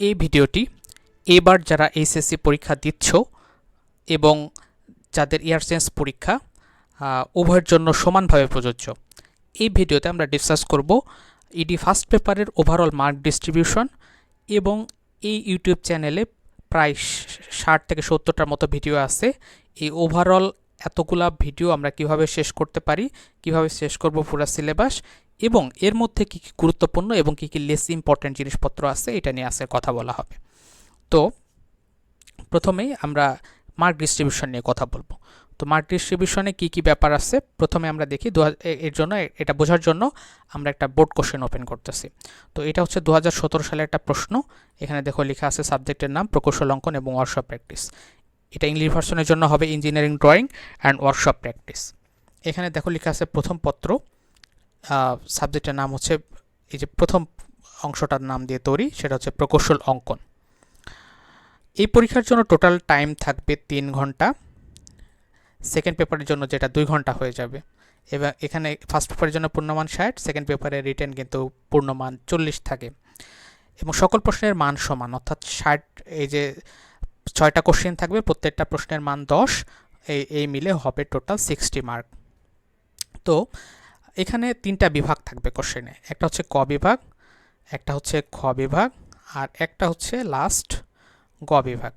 এই ভিডিওটি এবার যারা এইচএসসি পরীক্ষা দিচ্ছ এবং যাদের ইয়ার চেঞ্জ পরীক্ষা উভয়ের জন্য সমানভাবে প্রযোজ্য। এই ভিডিওতে আমরা ডিসকাস করব ইডি ফার্স্ট পেপারের ওভারঅল মার্ক ডিস্ট্রিবিউশন এবং এই ইউটিউব চ্যানেলে প্রায় 60 থেকে 70টার মতো ভিডিও আছে। এই ওভারঅল এতগুলা ভিডিও আমরা কিভাবে শেষ করতে পারি, কিভাবে শেষ করব পুরো সিলেবাস, এবং এর মধ্যে কী কী গুরুত্বপূর্ণ এবং কী কী লেস ইম্পর্টেন্ট জিনিসপত্র আছে এটা নিয়ে আজকে কথা বলা হবে। তো প্রথমেই আমরা মার্ক ডিস্ট্রিবিউশন নিয়ে কথা বলবো। তো মার্ক ডিস্ট্রিবিউশনে কী কী ব্যাপার আছে প্রথমে আমরা দেখি। এর জন্য এটা বোঝার জন্য আমরা একটা বোর্ড কোশ্চেন ওপেন করতেছি। তো এটা হচ্ছে 2017 সালের একটা প্রশ্ন। এখানে দেখো লেখা আছে সাবজেক্টের নাম প্রকৌশল অঙ্কন এবং ওয়ার্কশপ প্র্যাকটিস। এটা ইংলিশ ভার্সনের জন্য হবে engineering drawing and workshop practice. এখানে দেখো লেখা আছে প্রথম পত্র, সাবজেক্টের নাম হচ্ছে, এই যে প্রথম অংশটার নাম দিয়ে তৈরি, সেটা হচ্ছে প্রকৌশল অঙ্কন। এই পরীক্ষার জন্য টোটাল টাইম থাকবে 3 ঘন্টা। সেকেন্ড পেপারের জন্য যেটা 2 ঘন্টা হয়ে যাবে। এবার এখানে ফার্স্ট পেপারের জন্য পূর্ণমান 60, সেকেন্ড পেপারে রিটেন কিন্তু পূর্ণমান 40 থাকে এবং সকল প্রশ্নের মান সমান, অর্থাৎ 60, এই যে 6টা কোশ্চেন থাকবে, প্রত্যেকটা প্রশ্নের মান 10, এই মিলে হবে টোটাল 60 মার্ক। তো এখানে 3টা বিভাগ থাকবে কোশ্চেনে, একটা হচ্ছে ক বিভাগ, একটা হচ্ছে খ বিভাগ, আর একটা হচ্ছে লাস্ট গ বিভাগ।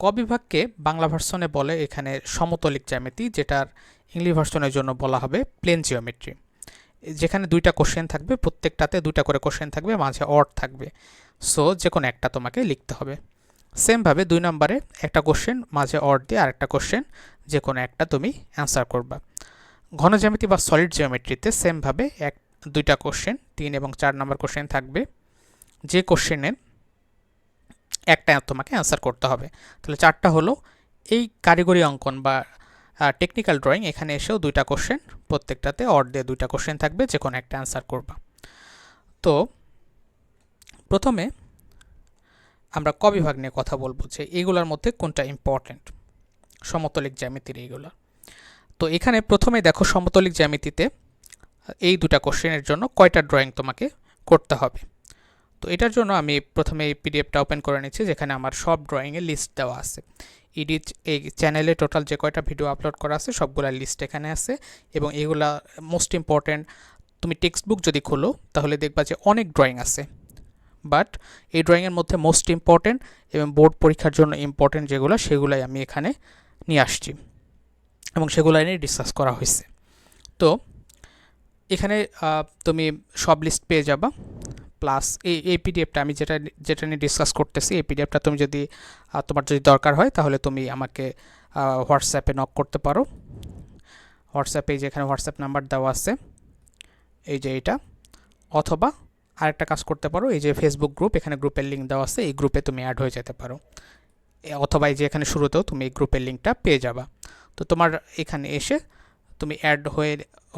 ক বিভাগকে বাংলা ভার্সনে বলে এখানে সমতলিক জ্যামিতি, যেটার ইংলিশ ভার্সনের জন্য বলা হবে প্লেন জিওমেট্রি। যেখানে 2টা কোশ্চেন থাকবে, প্রত্যেকটাতে 2টা করে কোশ্চেন থাকবে, মাঝে অড থাকবে। সো যে কোনো একটা তোমাকে লিখতে হবে। সেমভাবে 2 নম্বরে একটা কোশ্চেন, মাঝে অড দিয়ে আরেকটা কোশ্চেন, যে কোনো একটা তুমি অ্যান্সার করবা। ঘন জ্যামিতি বা সলিড জিওমেট্রিতে সেমভাবে 2টা কোশ্চেন, 3 এবং 4 নম্বর কোশ্চেন থাকবে, যে কোশ্চেনের একটা তোমাকে অ্যান্সার করতে হবে। তাহলে 4টা হলো। এই কারিগরি অঙ্কন বা টেকনিক্যাল ড্রয়িং, এখানে এসেও 2টা কোশ্চেন, প্রত্যেকটাতে অড দিয়ে 2টা কোশ্চেন থাকবে, যে কোনো একটা অ্যান্সার করবা। তো প্রথমে আমরা ক বিভাগ নিয়ে কথা বলবো, যে এইগুলোর মধ্যে কোনটা ইম্পর্টেন্ট, সমতলিক জ্যামিতির এইগুলো। তো এখানে প্রথমে দেখো সমতলিক জ্যামিতিতে এই 2টা কোশ্চেনের জন্য কয়টা ড্রয়িং তোমাকে করতে হবে। তো এটার জন্য আমি প্রথমে এই পিডিএফটা ওপেন করে নিচ্ছি, যেখানে আমার সব ড্রয়িংয়ের লিস্ট দেওয়া আছে। এই চ্যানেলে টোটাল যে কয়টা ভিডিও আপলোড করা আছে সবগুলোর লিস্ট এখানে আছে, এবং এগুলা মোস্ট ইম্পর্টেন্ট। তুমি টেক্সট বুক যদি খোলো তাহলে দেখবা যে অনেক ড্রয়িং আছে, বাট এই ড্রয়িংয়ের মধ্যে মোস্ট ইম্পর্টেন্ট এবং বোর্ড পরীক্ষার জন্য ইম্পর্টেন্ট যেগুলো, সেগুলাই আমি এখানে নিয়ে আসছি এবং সেগুলো নিয়ে ডিসকাস করা হয়েছে। তো এখানে তুমি সব লিস্ট পেয়ে যাবা, প্লাস এই পিডিএফটা আমি যেটা নিয়ে ডিসকাস করতেছি, এই পিডিএফটা তুমি যদি তোমার যদি দরকার হয় তাহলে তুমি আমাকে হোয়াটসঅ্যাপে নক করতে পারো। হোয়াটসঅ্যাপে যেখানে হোয়াটসঅ্যাপ নাম্বার দেওয়া আছে, এই যে এটা, অথবা আরেকটা কাজ করতে পারো, এই যে ফেসবুক গ্রুপ, এখানে গ্রুপের লিঙ্ক দেওয়া আছে, এই গ্রুপে তুমি অ্যাড হয়ে যেতে পারো, অথবা এই যে এখানে শুরুতেও তুমি এই গ্রুপের লিঙ্কটা পেয়ে যাবা। তো তোমার এখানে এসে তুমি অ্যাড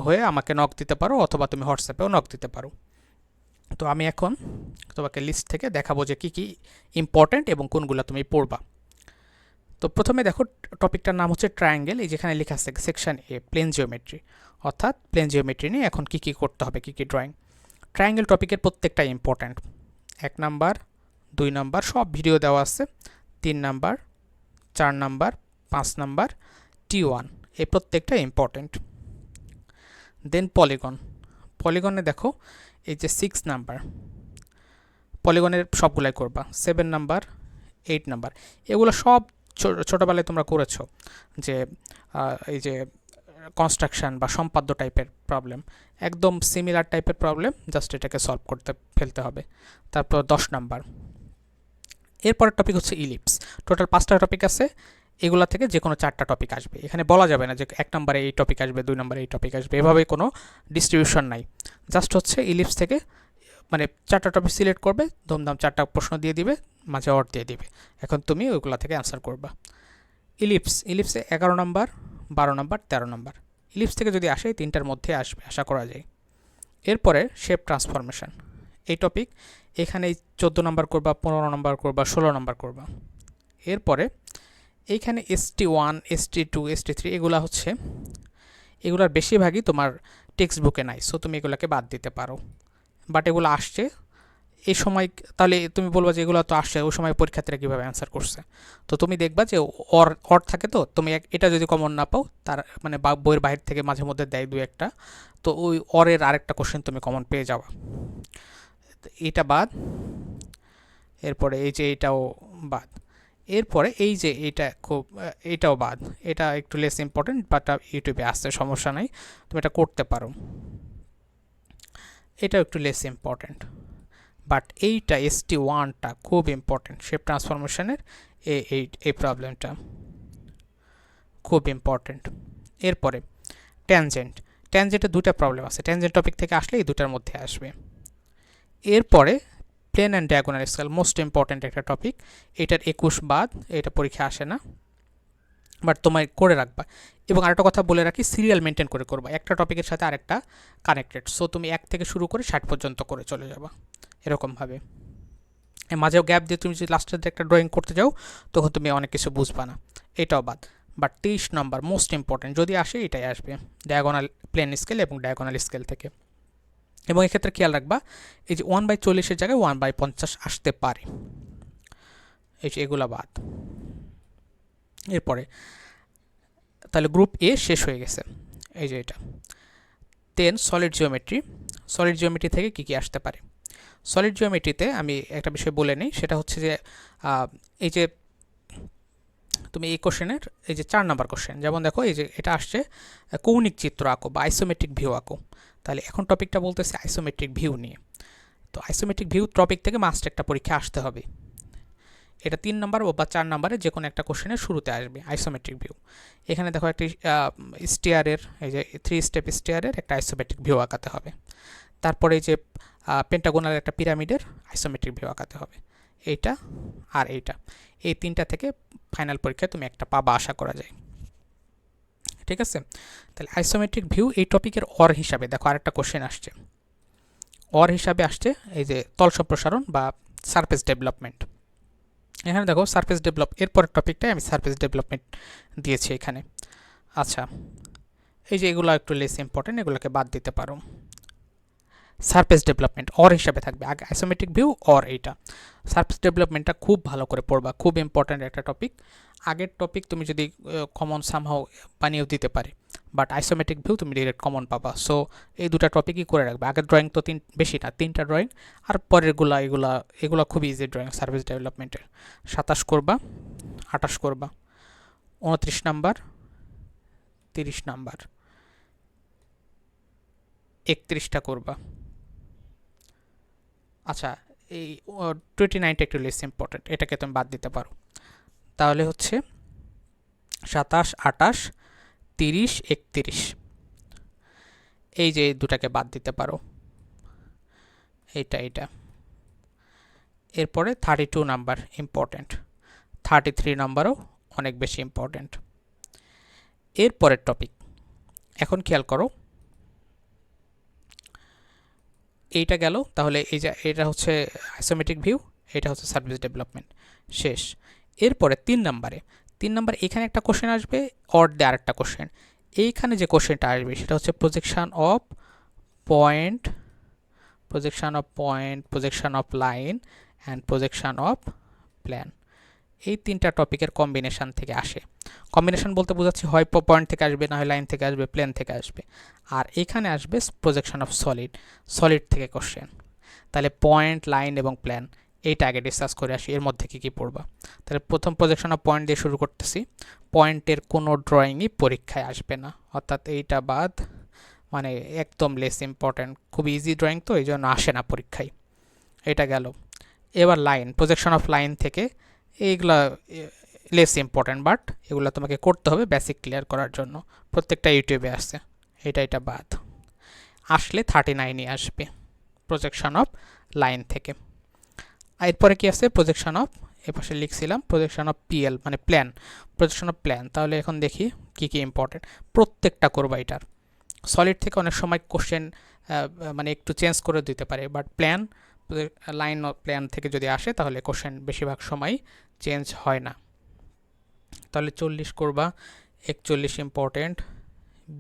হয়ে আমাকে নক দিতে পারো, অথবা তুমি হোয়াটসঅ্যাপেও নক দিতে পারো। তো আমি এখন তোমাকে লিস্ট থেকে দেখাবো যে কী কী ইম্পর্টেন্ট এবং কোনগুলো তুমি পড়বা। তো প্রথমে দেখো টপিকটার নাম হচ্ছে ট্রায়াঙ্গেল। এই যেখানে লেখা আছে সেকশন এ প্লেন জিওমেট্রি, অর্থাৎ প্লেন জিওমেট্রি নিয়ে এখন কী কী করতে হবে, কী কী ড্রয়িং। ট্রায়াঙ্গেল টপিকের প্রত্যেকটাই ইম্পর্টেন্ট। 1 নাম্বার, 2 নাম্বার সব ভিডিও দেওয়া আছে, 3 নাম্বার, 4 নাম্বার, 5 নাম্বার, T1, এই প্রত্যেকটা ইম্পর্টেন্ট। দেন পলিগনে দেখো এই যে 6 নাম্বার, পলিগনের সবগুলাই করবা। 7 নাম্বার, 8 নাম্বার, এগুলো সব ছোটোবেলায় তোমরা করেছো, যে এই যে কনস্ট্রাকশন বা সম্পাদ্য টাইপের প্রবলেম, একদম সিমিলার টাইপের প্রবলেম, জাস্ট এটাকে সলভ করতে ফেলতে হবে। তারপর 10 নাম্বার। এরপরের টপিক হচ্ছে ইলিপস। টোটাল 5টা টপিক আছে, এগুলা থেকে যে কোনো 4টা টপিক আসবে। এখানে বলা যাবে না যে 1 নম্বরে এই টপিক আসবে, 2 নম্বরে এই টপিক আসবে, এভাবে কোনো ডিস্ট্রিবিউশন নাই। জাস্ট হচ্ছে ইলিপস থেকে মানে 4টা টপিক সিলেক্ট করবে, ধুমধাম 4টা প্রশ্ন দিয়ে দিবে, মাঝে অর দিয়ে দিবে, এখন তুমি ওইগুলা থেকে অ্যান্সার করবা। ইলিপসে 11 নম্বর, 12 নম্বর, 13 নম্বর। ইলিপস থেকে যদি আসে 3টার মধ্যে আসবে আশা করা যায়। এরপরে শেপ ট্রান্সফরমেশন, এই টপিক, এখানে 14 নম্বর করবা, 15 নম্বর করবা, 16 নম্বর করবা। এরপরে এইখানে ST1, ST2, ST3, এগুলার বেশিরভাগই তোমার টেক্সট বুকে নাই, সো তুমি এগুলোকে বাদ দিতে পারো, বাট এগুলো আসছে, এই সময় তাহলে তুমি বলবা যে এগুলো তো আসছে, ওই সময় পরীক্ষার্থীরা কীভাবে অ্যান্সার করছে। তো তুমি দেখবা যে অর থাকে, তো তুমি এটা যদি কমন না পাও, তার মানে বইয়ের বাইরে থেকে মাঝে মধ্যে দেয় দু একটা, তো ওই অরের আরেকটা কোশ্চেন তুমি কমন পেয়ে যাবা। এটা বাদ, এরপরে এই যে এটাও বাদ, এরপরে এই যে এটা খুব এটাও বাদ, এটা একটু লেস ইম্পর্টেন্ট, বাট ইউটিউবে আসছে, সমস্যা নাই, তুমি এটা করতে পারো। এটাও একটু লেস ইম্পর্টেন্ট, বাট এইটা ST1টা খুব ইম্পর্টেন্ট, শেপ ট্রান্সফরমেশনের এই প্রবলেমটা খুব ইম্পর্টেন্ট। এরপরে ট্যানজেন্টে দুটা প্রবলেম আছে, ট্যানজেন্ট টপিক থেকে আসলে এই দুটার মধ্যে আসবে। এরপরে plain and diagonal scale, most important একটা টপিক, এটার 21 বাদ, এটা পরীক্ষা আসে না, বাট তোমায় করে রাখবা। এবং আরেকটা কথা বলে রাখি, সিরিয়াল মেনটেন করে করবা, একটা টপিকের সাথে আরেকটা কানেক্টেড, সো তুমি 1 থেকে শুরু করে 60 পর্যন্ত করে চলে যাবা এরকমভাবে। মাঝেও গ্যাপ দিয়ে তুমি যদি লাস্টের দিকে একটা ড্রয়িং করতে যাও, তখন তুমি অনেক কিছু বুঝবা না, এটাও বাদ। বাট 23 নম্বর মোস্ট ইম্পর্টেন্ট, যদি আসে এটাই আসবে, ডায়াগোনাল প্লেন স্কেল এবং ডায়াগোনাল স্কেল থেকে। এবং এক্ষেত্রে খেয়াল রাখবা, এই যে 1/40 জায়গায় 1/50 আসতে পারে, এই যে এগুলা বাদ। এরপরে তাহলে গ্রুপ এ শেষ হয়ে গেছে, এই যে এটা। দেন সলিড জিওমেট্রি থেকে কি কি আসতে পারে। সলিড জিওমেট্রিতে আমি একটা বিষয় বলে নিই, সেটা হচ্ছে যে এই যে তুমি এই কোশ্চেনের এই যে 4 নাম্বার কোশ্চেন, যেমন দেখো এই যে এটা আসছে কৌণিক চিত্র আঁকো বা আইসোমেট্রিক ভিউ আঁকো, তাহলে এখন টপিকটা বলতেছে আইসোমেট্রিক ভিউ নিয়ে। তো আইসোমেট্রিক ভিউ টপিক থেকে মাস্ট একটা পরীক্ষা আসতে হবে, এটা 3 নাম্বার বা 4 নাম্বারে যে কোনো একটা কোশ্চেনের শুরুতে আসবে আইসোমেট্রিক ভিউ। এখানে দেখো একটি স্টিয়ারের, এই যে 3 স্টেপ স্টিয়ারের একটা আইসোমেট্রিক ভিউ আঁকাতে হবে। তারপরে এই যে পেন্টাগোনাল একটা পিরামিডের আইসোমেট্রিক ভিউ আঁকাতে হবে, এইটা আর এইটা, এই তিনটা থেকে ফাইনাল পরীক্ষায় তুমি একটা পাবা আশা করা যায়, ঠিক আছে। তাহলে আইসোমেট্রিক ভিউ এই টপিকের অর হিসাবে দেখো আরেকটা কোশ্চেন আসছে, অর হিসাবে আসছে এই যে তল সম্প্রসারণ বা সারফেস ডেভেলপমেন্ট। এখানে দেখো সারফেস ডেভেলপ, এরপরের টপিকটাই আমি সারফেস ডেভেলপমেন্ট দিয়েছি এখানে। আচ্ছা, এই যে এগুলো একটু লেস ইম্পর্টেন্ট, এগুলোকে বাদ দিতে পারো। সারফেস ডেভেলপমেন্ট অর হিসাবে থাকবে, আগে আইসোমেট্রিক ভিউ অর এইটা। সারফেস ডেভেলপমেন্টটা খুব ভালো করে পড়বা, খুব ইম্পর্ট্যান্ট একটা টপিক। আগের টপিক তুমি যদি কমন সামহাও বানিয়েও দিতে পারে, বাট আইসোমেট্রিক ভিউ তুমি ডিরেক্ট কমন পাবা। সো এই দুটা টপিকই করে রাখবে। আগের ড্রয়িং তো বেশি না, 3টা ড্রয়িং, আর পরেরগুলা এগুলা খুব ইজি ড্রয়িং সার্ভিস ডেভেলপমেন্টের। 27 করবা, 28 করবা, 29 নাম্বার, 30 নাম্বার, 31টা করবা। আচ্ছা, এই 29টা একটু লেস ইম্পর্টেন্ট, এটাকে তুমি বাদ দিতে পারো। তাহলে হচ্ছে 27, 28, 30, 31, এই যে দুটাকে বাদ দিতে পারো, এইটা। এরপরে 32 নাম্বার ইম্পর্টেন্ট, 33 নাম্বারও অনেক বেশি ইম্পর্টেন্ট। এরপরের টপিক এখন খেয়াল করো, এইটা গেল, তাহলে এই যে এটা হচ্ছে আইসোমেট্রিক ভিউ, এটা হচ্ছে সার্ভিস ডেভেলপমেন্ট, শেষ। এরপরে 3 নাম্বার এখানে একটা কোশ্চেন আসবে, অর দিয়ে আরেকটা কোশ্চেন। এইখানে যে কোশ্চেনটা আসবে সেটা হচ্ছে projection of point, projection of line and projection of plan. এই 3টা টপিকের কম্বিনেশন থেকে আসে। কম্বিনেশন বলতে বোঝাচ্ছি হয় পয়েন্ট থেকে আসবে, না হয় লাইন থেকে আসবে, প্লেন থেকে আসবে। আর এখানে আসবে প্রজেকশন অফ সলিড থেকে কোশ্চেন। তাহলে পয়েন্ট, লাইন এবং প্ল্যান এইটা আগে ডিসকাস করে আসি, এর মধ্যে কী কী পড়বা। তাহলে প্রথম প্রজেকশন অফ পয়েন্ট দিয়ে শুরু করতেছি। পয়েন্টের কোনো ড্রয়িংই পরীক্ষায় আসবে না, অর্থাৎ এইটা বাদ, মানে একদম লেস ইম্পর্টেন্ট, খুব ইজি ড্রয়িং, তো এই জন্য আসে না পরীক্ষায়, এটা গেল। এবার লাইন, প্রজেকশন অফ লাইন থেকে এইগুলা লেস ইম্পর্টেন্ট, বাট এগুলো তোমাকে করতে হবে বেসিক ক্লিয়ার করার জন্য, প্রত্যেকটা ইউটিউবে আসছে, এটা বাদ। আসলে 39ই আসবে প্রজেকশন অফ লাইন থেকে। এরপরে কি আছে, প্রজেকশন অফ, এপাশে লিখছিলাম প্রজেকশন অফ পিএল মানে প্ল্যান, প্রজেকশন অফ প্ল্যান। তাহলে এখন দেখি কি কি ইম্পর্টেন্ট, প্রত্যেকটা করবা এটার। সলিড থেকে অনেক সময় কোশ্চেন মানে একটু চেঞ্জ করে দিতে পারে, বাট প্ল্যান, লাইন প্ল্যান থেকে যদি আসে তাহলে কোশ্চেন বেশিরভাগ সময় চেঞ্জ হয় না। তাহলে 40 করবা, 41 ইম্পর্টেন্ট,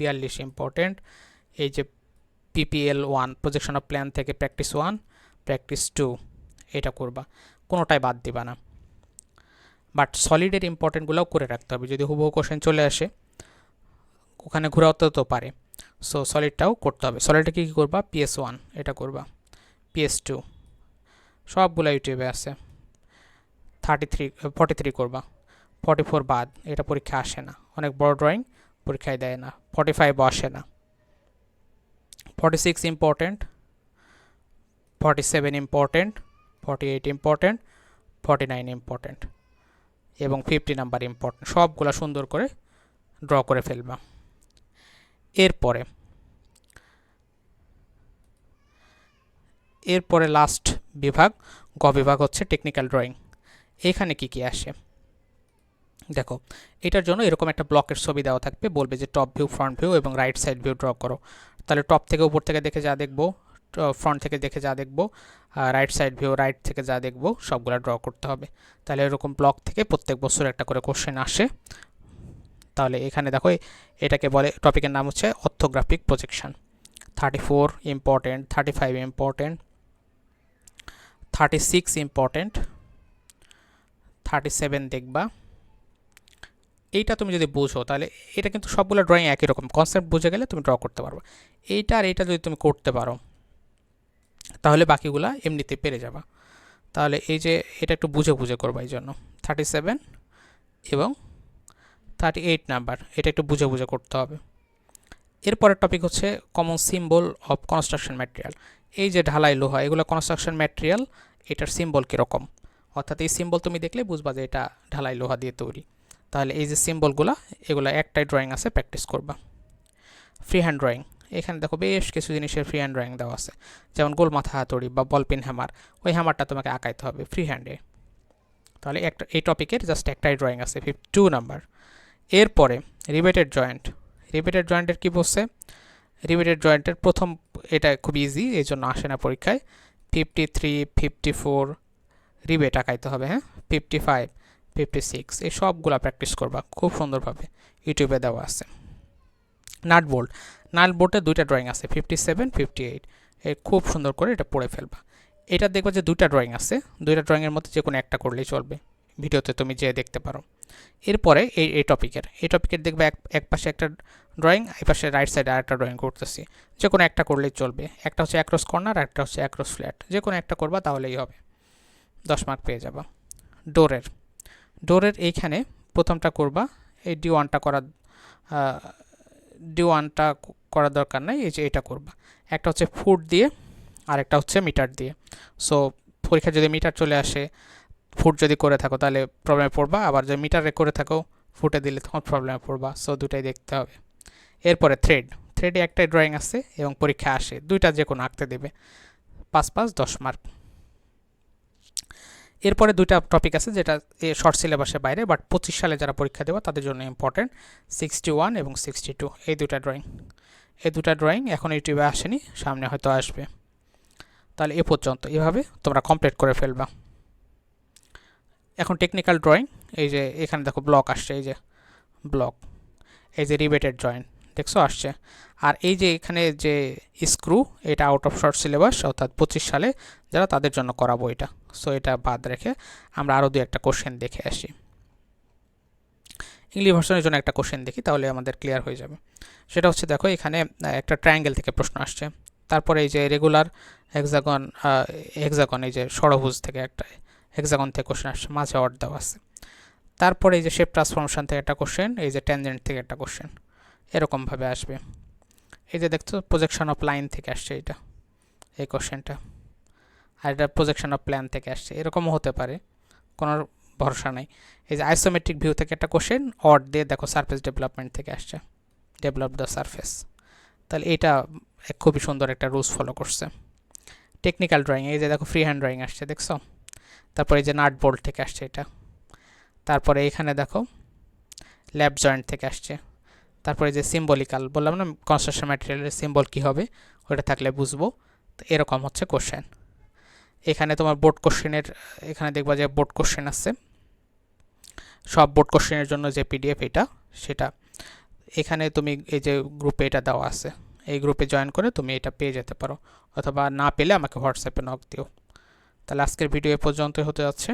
42 ইম্পর্টেন্ট। এই যে PPL 1 প্রজেকশন অফ প্ল্যান থেকে প্র্যাকটিস 1, প্র্যাকটিস 2, এটা করবা, কোনোটাই বাদ দিবা না। বাট সলিডের ইম্পর্টেন্টগুলোও করে রাখতে হবে, যদি হুবহু কোশ্চেন চলে আসে ওখানে ঘোরাতে তো পারে। সো সলিডটাও করতে হবে। সলিডে কী কী করবা? PS1 এটা করবা, PS2 সবগুলো ইউটিউবে আছে। 43 করবা, 44 বাদ, এটা পরীক্ষা আসে না, অনেক বড় ড্রয়িং পরীক্ষায় দেয় না। 45 আসে না। 46 ইম্পর্টেন্ট, 47 ইম্পর্টেন্ট, 48 ইম্পর্টেন্ট, 49 ইম্পর্টেন্ট এবং 50 নাম্বার ইম্পর্টেন্ট। সবগুলো সুন্দর করে ড্র করে ফেলবা। এরপরে লাস্ট বিভাগ, গ বিভাগ হচ্ছে টেকনিক্যাল ড্রয়িং। এখানে কি কি আসে দেখো। এটার জন্য এরকম একটা ব্লকের ছবি দেওয়া থাকবে, বলবে যে টপ ভিউ, ফ্রন্ট ভিউ এবং রাইট সাইড ভিউ ড্র করো। তাহলে টপ থেকে উপর থেকে দেখে যা দেখবো, ফ্রন্ট থেকে দেখে যা দেখবো, রাইট সাইড ভিউ রাইট থেকে যা দেখবো, সবগুলো ড্র করতে হবে। তাহলে এরকম ব্লক থেকে প্রত্যেক বছর একটা করে কোশ্চেন আসে। তাহলে এখানে দেখো এটাকে বলে, টপিকের নাম হচ্ছে orthographic projection. 34 important, 35 important, 36 important, 37 দেখবা। এইটা তুমি যদি বুঝো তাহলে এটা কিন্তু সবগুলো ড্রয়িং একই রকম, কনসেপ্ট বুঝে গেলে তুমি ড্র করতে পারবে। এইটা আর এইটা যদি তুমি করতে পারো তাহলে বাকিগুলা এমনিতে পেরে যাবা। তাহলে এই যে এটা একটু বুঝে বুঝে করবা, এই জন্য 37 এবং 38 নাম্বার এটা একটু বুঝে বুঝে করতে হবে। এরপরের টপিক হচ্ছে common symbol of construction material. এই যে ঢালাই লোহা, এগুলো কনস্ট্রাকশন ম্যাটেরিয়াল, এটার সিম্বল কীরকম, অর্থাৎ এই সিম্বল তুমি দেখলে বুঝবা যে এটা ঢালাই লোহা দিয়ে তৈরি। তাহলে এই যে সিম্বলগুলো, এগুলো একটাই ড্রয়িং আছে, প্র্যাকটিস করবা। ফ্রি হ্যান্ড ড্রয়িং, এখানে দেখো বেশ কিছু জিনিসের ফ্রি হ্যান্ড ড্রয়িং দেওয়া আছে, যেমন গোল মাথা হাতুড়ি বা বলপিন হ্যামার, ওই হ্যামারটা তোমাকে আঁকাইতে হবে ফ্রি হ্যান্ডে। তাহলে একটা এই টপিকের জাস্ট একটাই ড্রয়িং আছে, 52 নাম্বার। এরপরে রিবেটেড জয়েন্ট। রিবেটেড জয়েন্টের কী বলছে? রিবেটেড জয়েন্টের প্রথম, এটা খুব ইজি, এই জন্য আসে না পরীক্ষায়। 53, 54 রিবেট আঁকাইতে হবে, হ্যাঁ, 55, 56 এই সবগুলা প্র্যাকটিস করবা খুব সুন্দরভাবে, ইউটিউবে দেওয়া আছে। নাট বোল্ট, নাট বোল্টের দুইটা ড্রয়িং আছে, 57, 58, এই খুব সুন্দর করে এটা পড়ে ফেলবা। এটা দেখবা যে দুইটা ড্রয়িং আছে, দুইটা ড্রয়িংয়ের মধ্যে যে কোনো একটা করলেই চলবে, ভিডিওতে তুমি যেয়ে দেখতে পারো। এরপরে এই টপিকের দেখবে এক পাশে একটা ড্রয়িং, এই পাশে রাইট সাইডে আরেকটা ড্রয়িং করতেছি, যে কোনো একটা করলেই চলবে। একটা হচ্ছে অ্যাক্রস কর্নার, একটা হচ্ছে অ্যাক্রস ফ্ল্যাট, যে কোনো একটা করবা তাহলেই হবে, 10 মার্ক পেয়ে যাবা। ডোরের এইখানে প্রথমটা করবা, এই D1টা করার দরকার নাই, এই যে এটা করবা। একটা হচ্ছে ফুট দিয়ে আর একটা হচ্ছে মিটার দিয়ে। সো পরীক্ষা যদি মিটার চলে আসে, ফুট যদি করে থাকো তাহলে প্রবলেমে পড়বা, আবার যদি মিটারে করে থাকো ফুটে দিলে তখন প্রবলেমে পড়বা। সো দুটাই দেখতে হবে। এরপরে থ্রেডে একটাই ড্রয়িং আছে এবং পরীক্ষা আসে, দুইটা যে কোনো আঁকতে দেবে, 5 10 মার্ক। এরপরে দুইটা টপিক আছে যেটা শর্ট সিলেবাসের বাইরে, বাট 25 সালে যারা পরীক্ষা দেওয়া তাদের জন্য ইম্পর্টেন্ট, 61 এবং 62 এই দুটা ড্রয়িং এখন ইউটিউবে আসেনি, সামনে হয়তো আসবে। তাহলে এ পর্যন্ত এভাবে তোমরা কমপ্লিট করে ফেলবা। এখন টেকনিক্যাল ড্রয়িং, এই যে এখানে দেখো ব্লক আসছে, এই যে ব্লক, এই যে রিবেটেড জয়েন্ট দেখছো আসছে। আর এই যে এখানে যে স্ক্রু, এটা আউট অফ শর্ট সিলেবাস, অর্থাৎ 25 সালে যারা তাদের জন্য করাবো এটা। সো এটা বাদ রেখে আমরা আরও দু একটা কোশ্চেন দেখে আসি। ইংলিশ ভার্সনের জন্য একটা কোশ্চেন দেখি, তাহলে আমাদের ক্লিয়ার হয়ে যাবে। সেটা হচ্ছে দেখো এখানে একটা ট্রায়াঙ্গেল থেকে প্রশ্ন আসছে, তারপরে এই যে রেগুলার হেক্সাগন এই যে ষড়ভুজ থেকে একটা হেক্সাগন থেকে কোশ্চেন আসছে, মাঝে অড দেওয়া আছে। তারপরে এই যে শেপ ট্রান্সফরমেশন থেকে একটা কোশ্চেন, এই যে ট্যানজেন্ট থেকে একটা কোশ্চেন, এরকমভাবে আসবে। এই যে দেখছো প্রজেকশন অফ লাইন থেকে আসছে এটা, এই কোশ্চেনটা, আর এটা প্রজেকশন অফ প্ল্যান থেকে আসছে, এরকমও হতে পারে, কোনো ভরসা নেই। এই যে আইসোমেট্রিক ভিউ থেকে একটা কোশ্চেন, অড দিয়ে দেখো সারফেস ডেভেলপমেন্ট থেকে আসছে, ডেভেলপ দ্য সারফেস। তাহলে এটা খুবই সুন্দর একটা রুলস ফলো করছে। টেকনিক্যাল ড্রয়িং, এই যে দেখো ফ্রি হ্যান্ড ড্রয়িং আসছে দেখছো। তারপরে এই যে নাট বোল্ট থেকে আসছে এটা। তারপরে এখানে দেখো ল্যাব জয়েন্ট থেকে আসছে। তারপরে যে সিম্বলিক্যাল বললাম না, কনস্ট্রাকশন ম্যাটেরিয়ালের সিম্বল কী হবে ওটা থাকলে বুঝবো। তো এরকম হচ্ছে কোশ্চেন। এখানে তোমার বোর্ড কোশ্চেনের, এখানে দেখবা যে বোর্ড কোশ্চেন আছে, সব বোর্ড কোশ্চেনের জন্য যে পিডিএফ এটা সেটা এখানে তুমি এই যে গ্রুপে এটা দেওয়া আছে, এই গ্রুপে জয়েন করে তুমি এটা পেয়ে যেতে পারো, অথবা না পেলে আমাকে হোয়াটসঅ্যাপে নক দিও, তাহলে আজকের ভিডিও এ পর্যন্ত হতে যাচ্ছে।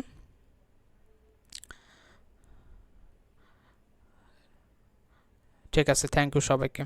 ঠিক আছে, থ্যাংক ইউ সবাইকে।